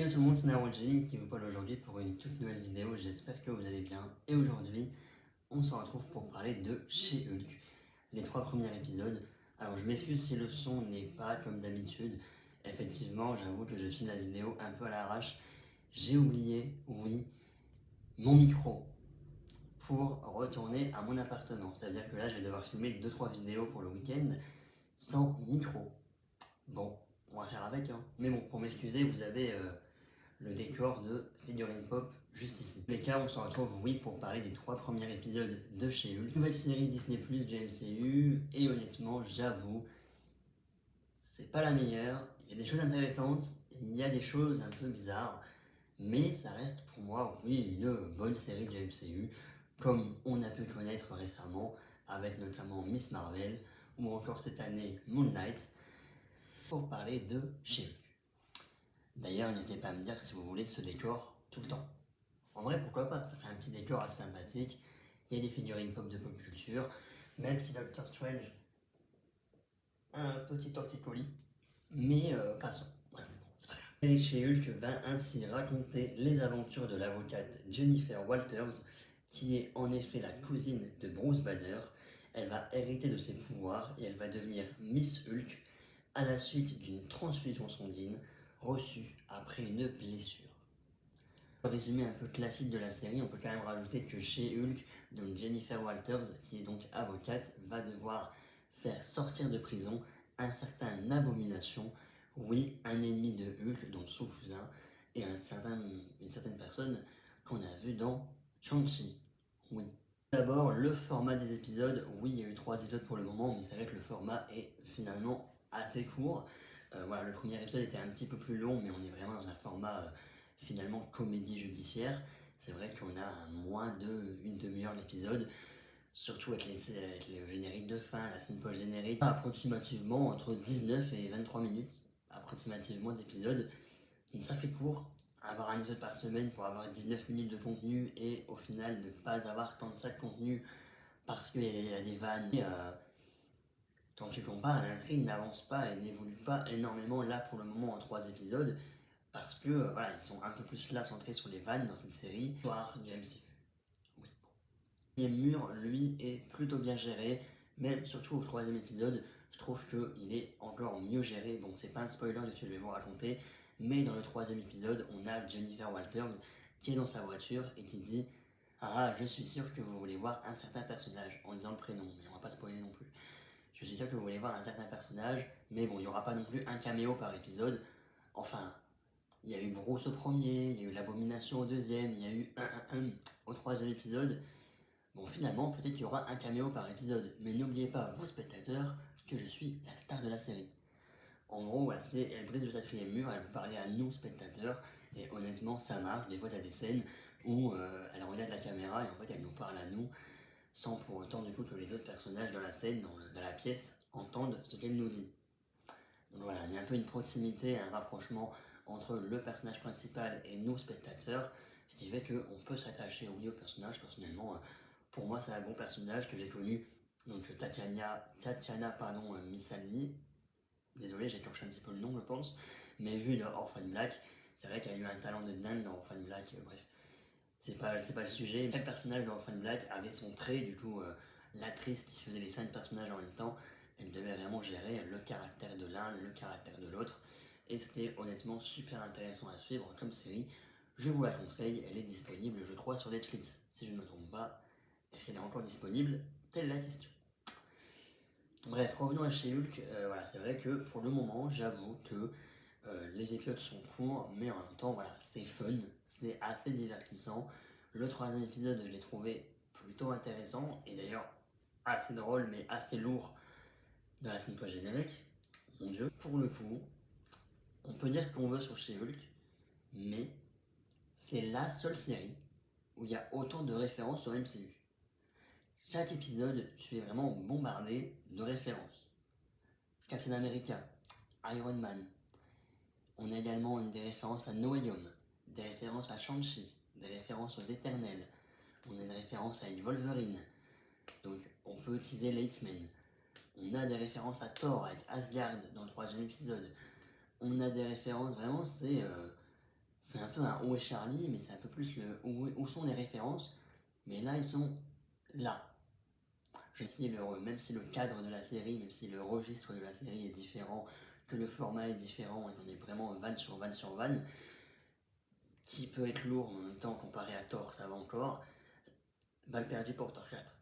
Hello tout le monde, c'est Narojin qui vous parle aujourd'hui pour une toute nouvelle vidéo, j'espère que vous allez bien. Et aujourd'hui, on se retrouve pour parler de She-Hulk, les 3 premiers épisodes. Alors je m'excuse si le son n'est pas comme d'habitude, effectivement j'avoue que je filme la vidéo un peu à l'arrache. J'ai oublié, oui, mon micro pour retourner à mon appartement. C'est-à-dire que là je vais devoir filmer 2-3 vidéos pour le week-end sans micro. Bon, on va faire avec, hein. Mais bon, pour m'excuser, vous avez le décor de Figurine Pop juste ici. Les cas, on se retrouve, oui, pour parler des 3 premiers épisodes de She-Hulk, nouvelle série Disney Plus du MCU, et honnêtement, j'avoue, c'est pas la meilleure. Il y a des choses intéressantes, il y a des choses un peu bizarres, mais ça reste pour moi, oui, une bonne série du MCU, comme on a pu connaître récemment, avec notamment Miss Marvel, ou encore cette année Moon Knight, pour parler de She-Hulk. D'ailleurs, n'hésitez pas à me dire si vous voulez ce décor tout le temps. En vrai, pourquoi pas, ça fait un petit décor assez sympathique. Il y a des figurines pop de pop culture, même si Doctor Strange a un petit torticolis. Mais passons. Voilà, bon, c'est pas grave. Et chez Hulk va ainsi raconter les aventures de l'avocate Jennifer Walters, qui est en effet la cousine de Bruce Banner. Elle va hériter de ses pouvoirs et elle va devenir Miss Hulk à la suite d'une transfusion sanguine reçue après une blessure. Résumé un peu classique de la série, on peut quand même rajouter que chez Hulk, donc Jennifer Walters, qui est donc avocate, va devoir faire sortir de prison un certain Abomination, oui, un ennemi de Hulk, donc son cousin, et une certaine personne qu'on a vue dans Shang-Chi, oui. D'abord, le format des épisodes, oui, il y a eu 3 épisodes pour le moment, mais c'est vrai que le format est finalement assez court. Voilà, le premier épisode était un petit peu plus long, mais on est vraiment dans un format finalement comédie judiciaire. C'est vrai qu'on a moins d'une demi-heure l'épisode, surtout avec les génériques de fin, la scène post-générique, approximativement entre 19 et 23 minutes, approximativement d'épisode. Donc ça fait court, avoir un épisode par semaine pour avoir 19 minutes de contenu et au final ne pas avoir tant de ça de contenu parce qu'il y a des vannes. Quand tu compares, l'intrigue n'avance pas et n'évolue pas énormément là pour le moment en 3 épisodes parce que voilà, ils sont un peu plus là centrés sur les vannes dans cette série. Histoire du MCU. Oui. Le mur, lui, est plutôt bien géré, même surtout au 3e épisode, je trouve qu'il est encore mieux géré. Bon, c'est pas un spoiler de ce que je vais vous raconter, mais dans le 3e épisode, on a Jennifer Walters qui est dans sa voiture et qui dit Ah, je suis sûr que vous voulez voir un certain personnage, en disant le prénom, mais on va pas spoiler non plus. Je suis sûr que vous voulez voir un certain personnage, mais bon, il n'y aura pas non plus un caméo par épisode. Enfin, il y a eu Bruce au premier, il y a eu l'Abomination au 2e, il y a eu un au 3e épisode. Bon, finalement, peut-être qu'il y aura un caméo par épisode, mais n'oubliez pas, vous spectateurs, que je suis la star de la série. En gros, voilà, elle brise le 4e mur, elle veut parler à nous, spectateurs, et honnêtement, ça marche. Des fois, t'as des scènes où elle regarde la caméra et en fait, elle nous parle à nous, sans pour autant du coup que les autres personnages dans la scène, dans la pièce, entendent ce qu'elle nous dit. Donc voilà, il y a un peu une proximité, un rapprochement entre le personnage principal et nous, spectateurs, ce qui fait qu'on peut s'attacher oui au personnage. Personnellement, pour moi, c'est un bon personnage que j'ai connu. Donc Tatiana Misalny, désolé, j'ai écorché un petit peu le nom, je pense, mais vu dans Orphan Black, c'est vrai qu'elle a eu un talent de dingue dans Orphan Black, bref. C'est pas le sujet. Chaque personnage dans Orphan Black avait son trait, du coup, l'actrice qui faisait les 5 personnages en même temps, elle devait vraiment gérer le caractère de l'un, le caractère de l'autre, et c'était honnêtement super intéressant à suivre comme série. Je vous la conseille, elle est disponible, je crois, sur Netflix, si je ne me trompe pas. Est-ce qu'elle est encore disponible? Telle est la question. Bref, revenons à chez Hulk. Voilà, c'est vrai que pour le moment, j'avoue que les épisodes sont courts, mais en même temps, voilà, c'est fun, c'est assez divertissant. Le 3e épisode, je l'ai trouvé plutôt intéressant, et d'ailleurs assez drôle, mais assez lourd dans la scène post-générique. Mon dieu. Pour le coup, on peut dire ce qu'on veut sur She-Hulk, mais c'est la seule série où il y a autant de références au MCU. Chaque épisode, je suis vraiment bombardé de références. Captain America, Iron Man. On a également des références à No Way Home, des références à Shang-Chi, des références aux Éternels. On a une référence à une Wolverine. Donc on peut utiliser les X-Men. On a des références à Thor avec Asgard dans le 3e épisode. On a des références, vraiment c'est un peu un Où est Charlie, mais c'est un peu plus le où sont les références. Mais là, ils sont là. Même si le cadre de la série, même si le registre de la série est différent, que le format est différent, et qu'on est vraiment vanne sur vanne sur vanne, qui peut être lourd en même temps comparé à Thor, ça va encore, balle perdue pour Thor 4.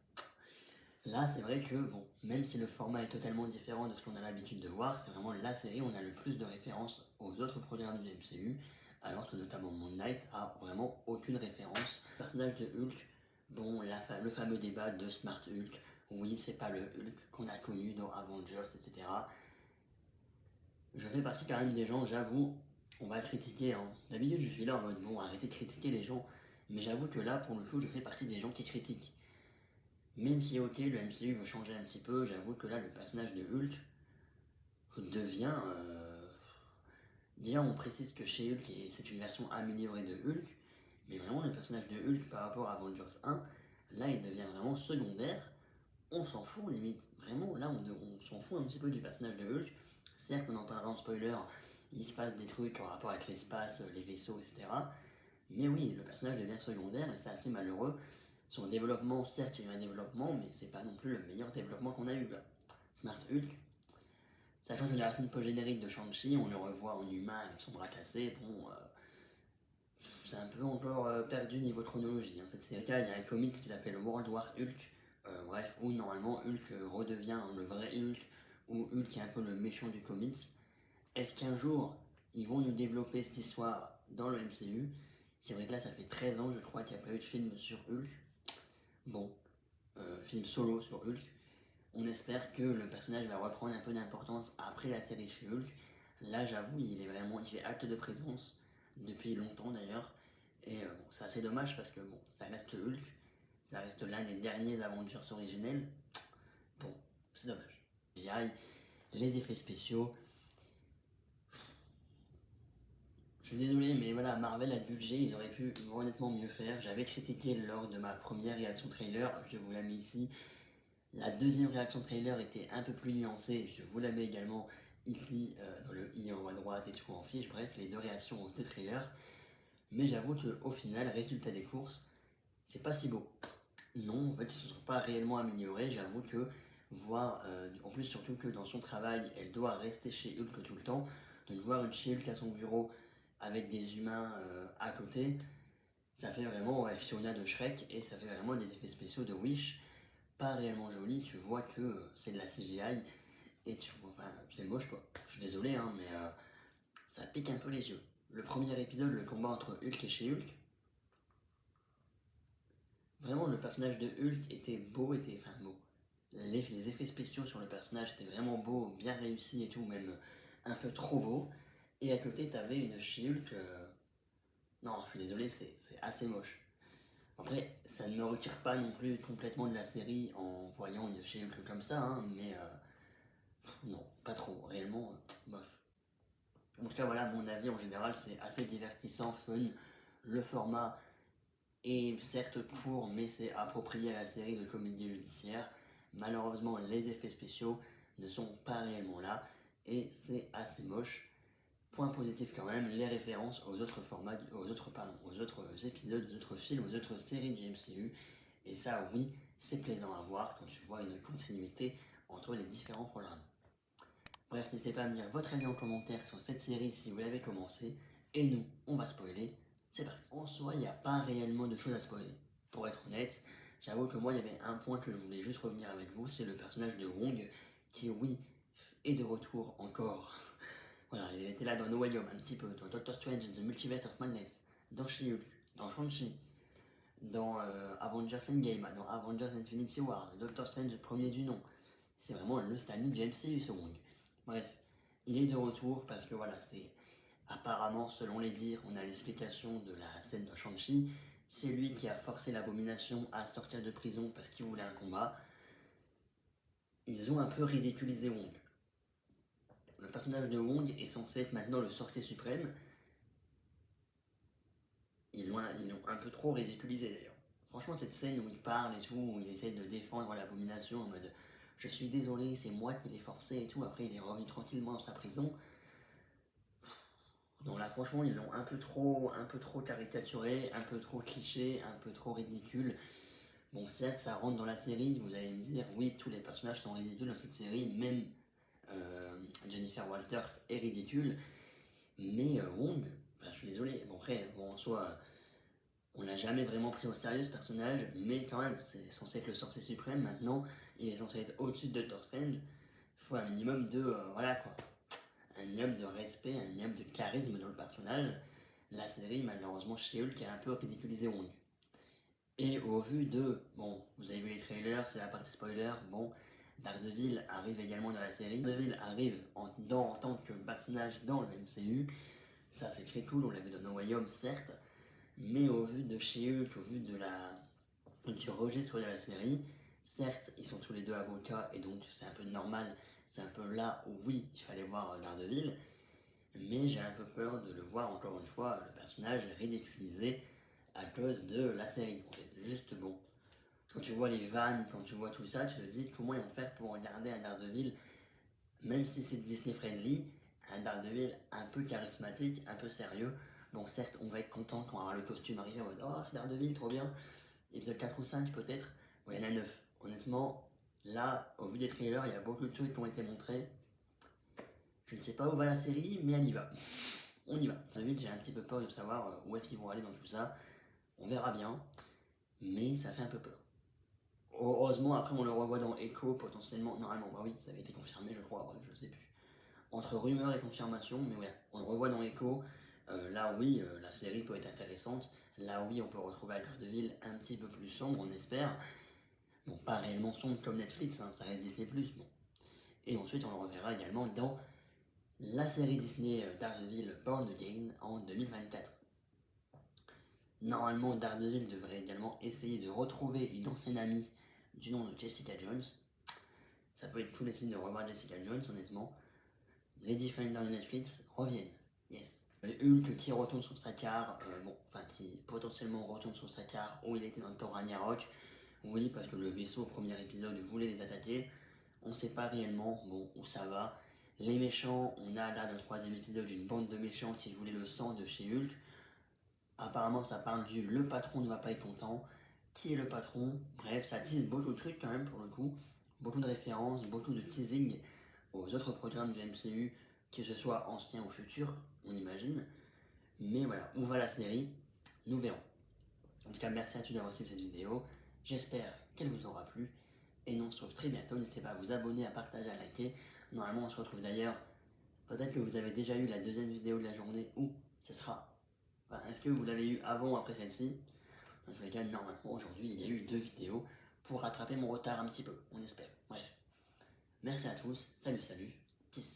Là, c'est vrai que, bon, même si le format est totalement différent de ce qu'on a l'habitude de voir, c'est vraiment la série où on a le plus de références aux autres programmes du MCU, alors que notamment Moon Knight a vraiment aucune référence. Le personnage de Hulk, bon, le fameux débat de Smart Hulk, oui, c'est pas le Hulk qu'on a connu dans Avengers, etc. Je fais partie quand même des gens, j'avoue, on va le critiquer. Hein. D'habitude, je suis là en mode, bon, arrêtez de critiquer les gens, mais j'avoue que là, pour le coup, je fais partie des gens qui critiquent. Même si, ok, le MCU veut changer un petit peu, j'avoue que là, le personnage de Hulk devient. Déjà, on précise que chez Hulk, c'est une version améliorée de Hulk, mais vraiment, le personnage de Hulk par rapport à Avengers 1, là, il devient vraiment secondaire. On s'en fout, limite. Vraiment, là, on s'en fout un petit peu du personnage de Hulk. Certes, on en parlera en spoiler, il se passe des trucs en rapport avec l'espace, les vaisseaux, etc. Mais oui, le personnage devient secondaire et c'est assez malheureux. Son développement, certes, il y a eu un développement, mais c'est pas non plus le meilleur développement qu'on a eu là. Smart Hulk, sachant que dans la scène post-générique de Shang-Chi, on le revoit en humain avec son bras cassé, bon, c'est un peu encore perdu niveau chronologie. Hein. Cette série, il y a un comics qui s'appelle World War Hulk, bref, où normalement Hulk redevient le vrai Hulk, où Hulk est un peu le méchant du comics. Est-ce qu'un jour, ils vont nous développer cette histoire dans le MCU? C'est vrai que là, ça fait 13 ans, je crois, qu'il n'y a pas eu de film sur Hulk. Bon, film solo sur Hulk. On espère que le personnage va reprendre un peu d'importance après la série chez Hulk. Là, j'avoue, il fait acte de présence depuis longtemps d'ailleurs. Et bon, c'est assez dommage parce que bon, ça reste Hulk, ça reste l'un des derniers Avengers originels. Bon, c'est dommage. Les effets spéciaux. Je suis désolé, mais voilà, Marvel a le budget, ils auraient pu honnêtement mieux faire. J'avais critiqué lors de ma première réaction trailer, je vous la mets ici. La deuxième réaction trailer était un peu plus nuancée, je vous la mets également ici dans le i en haut à droite et tout en fiche, bref, les deux réactions aux deux trailers. Mais j'avoue qu'au final, résultat des courses, c'est pas si beau. Non, en fait, ils ne se sont pas réellement améliorés. J'avoue que voir, en plus, surtout que dans son travail, elle doit rester chez Hulk tout le temps. Donc, voir une chez Hulk à son bureau avec des humains à côté, ça fait vraiment Fiona de Shrek et ça fait vraiment des effets spéciaux de Wish. Pas réellement jolis, tu vois que c'est de la CGI et tu vois, enfin, c'est moche quoi. Je suis désolé, hein, mais ça pique un peu les yeux. Le premier épisode, le combat entre Hulk et chez Hulk, vraiment, le personnage de Hulk était beau, enfin beau. Les effets spéciaux sur le personnage étaient vraiment beaux, bien réussis et tout, même un peu trop beau. Et à côté, t'avais une She-Hulk. Non, je suis désolé, c'est assez moche. Après, ça ne me retire pas non plus complètement de la série en voyant une She-Hulk comme ça, hein, mais non, pas trop, réellement, bof. En tout cas, voilà, mon avis en général, c'est assez divertissant, fun. Le format est certes court, mais c'est approprié à la série de comédie judiciaire. Malheureusement, les effets spéciaux ne sont pas réellement là et c'est assez moche. Point positif quand même, les références aux autres formats, aux autres épisodes, aux autres films, aux autres séries du MCU. Et ça, oui, c'est plaisant à voir quand tu vois une continuité entre les différents programmes. Bref, n'hésitez pas à me dire votre avis en commentaire sur cette série si vous l'avez commencé. Et nous, on va spoiler. C'est parti. En soi, il n'y a pas réellement de choses à spoiler. Pour être honnête, j'avoue que moi, il y avait un point que je voulais juste revenir avec vous, c'est le personnage de Wong, qui, oui, est de retour encore. Voilà, il était là dans No Way Home, un petit peu, dans Doctor Strange and the Multiverse of Madness, dans She-Hulk, dans Shang-Chi, dans Avengers Endgame, dans Avengers Infinity War, Doctor Strange premier du nom. C'est vraiment le Stanley du MCU, ce Wong. Bref, il est de retour parce que voilà, c'est apparemment, selon les dires, on a l'explication de la scène de Shang-Chi. C'est lui qui a forcé l'Abomination à sortir de prison parce qu'il voulait un combat. Ils ont un peu ridiculisé Wong. Le personnage de Wong est censé être maintenant le sorcier suprême. Ils l'ont un peu trop ridiculisé d'ailleurs. Franchement, cette scène où il parle et tout, où il essaie de défendre l'Abomination en mode je suis désolé, c'est moi qui l'ai forcé et tout, après il est revenu tranquillement dans sa prison. Donc là franchement ils l'ont un peu trop caricaturé, un peu trop cliché, un peu trop ridicule. Bon certes ça rentre dans la série, vous allez me dire oui tous les personnages sont ridicules dans cette série, même Jennifer Walters est ridicule, mais Wong, enfin je suis désolé, bon après bon en soi on l'a jamais vraiment pris au sérieux ce personnage, mais quand même c'est censé être le sorcier suprême maintenant, il est censé être au-dessus de Doctor Strange, il faut un minimum de voilà quoi, un minimum de respect, un minimum de charisme dans le personnage. La série, malheureusement, chez Hulk a un peu ridiculisé Wong. Et au vu de, bon, vous avez vu les trailers, c'est la partie spoiler, bon, Daredevil arrive également dans la série. Daredevil arrive en tant que personnage dans le MCU, ça c'est très cool, on l'a vu dans No Way Home, certes, mais au vu de chez Hulk, au vu du registre de la série, certes, ils sont tous les deux avocats et donc c'est un peu normal, c'est un peu là où oui, il fallait voir Daredevil, mais j'ai un peu peur de le voir encore une fois, le personnage ridiculisé à cause de la série. En fait, juste bon, quand tu vois les vannes, quand tu vois tout ça, tu te dis comment ils vont faire pour regarder un Daredevil, même si c'est Disney friendly, un Daredevil un peu charismatique, un peu sérieux. Bon, certes, on va être content quand on aura le costume arrivé en mode oh, c'est Daredevil, trop bien. Épisode 4 ou 5 peut-être. Bon, il y en a 9. Honnêtement, là, au vu des trailers, il y a beaucoup de trucs qui ont été montrés. Je ne sais pas où va la série, mais elle y va. On y va. Très vite, j'ai un petit peu peur de savoir où est-ce qu'ils vont aller dans tout ça. On verra bien, mais ça fait un peu peur. Heureusement, après, on le revoit dans Echo, potentiellement. Normalement, bah oui, ça avait été confirmé, je crois. Bref, je sais plus. Entre rumeurs et confirmation, mais ouais, on le revoit dans Echo. Là, oui, la série peut être intéressante. Là, oui, on peut retrouver un Daredevil un petit peu plus sombre, on espère. Bon, pas réellement sombre comme Netflix, hein, ça reste Disney+. Bon. Et ensuite, on le reverra également dans la série Disney Daredevil Born Again en 2024. Normalement, Daredevil devrait également essayer de retrouver une ancienne amie du nom de Jessica Jones. Ça peut être tous les signes de revoir Jessica Jones, honnêtement. Les Defenders de Netflix reviennent. Yes. Hulk qui retourne sur sa car, qui potentiellement retourne sur sa car où il était dans le Thor Ragnarok. Oui, parce que le vaisseau au premier épisode voulait les attaquer. On sait pas réellement, bon, où ça va. Les méchants, on a là dans le troisième épisode une bande de méchants qui voulaient le sang de chez Hulk. Apparemment, ça parle du le patron ne va pas être content. Qui est le patron? Bref, ça tease beaucoup de trucs quand même pour le coup. Beaucoup de références, beaucoup de teasing aux autres programmes du MCU, que ce soit ancien ou futur, on imagine. Mais voilà, où va la série? Nous verrons. En tout cas, merci à tous d'avoir suivi cette vidéo. J'espère qu'elle vous aura plu. Et nous on se retrouve très bientôt. N'hésitez pas à vous abonner, à partager, à liker. Normalement, on se retrouve d'ailleurs. Peut-être que vous avez déjà eu la deuxième vidéo de la journée ou ce sera. Enfin, est-ce que vous l'avez eu avant ou après celle-ci? Dans tous les cas, normalement, aujourd'hui, il y a eu 2 vidéos pour rattraper mon retard un petit peu, on espère. Bref. Merci à tous. Salut, salut.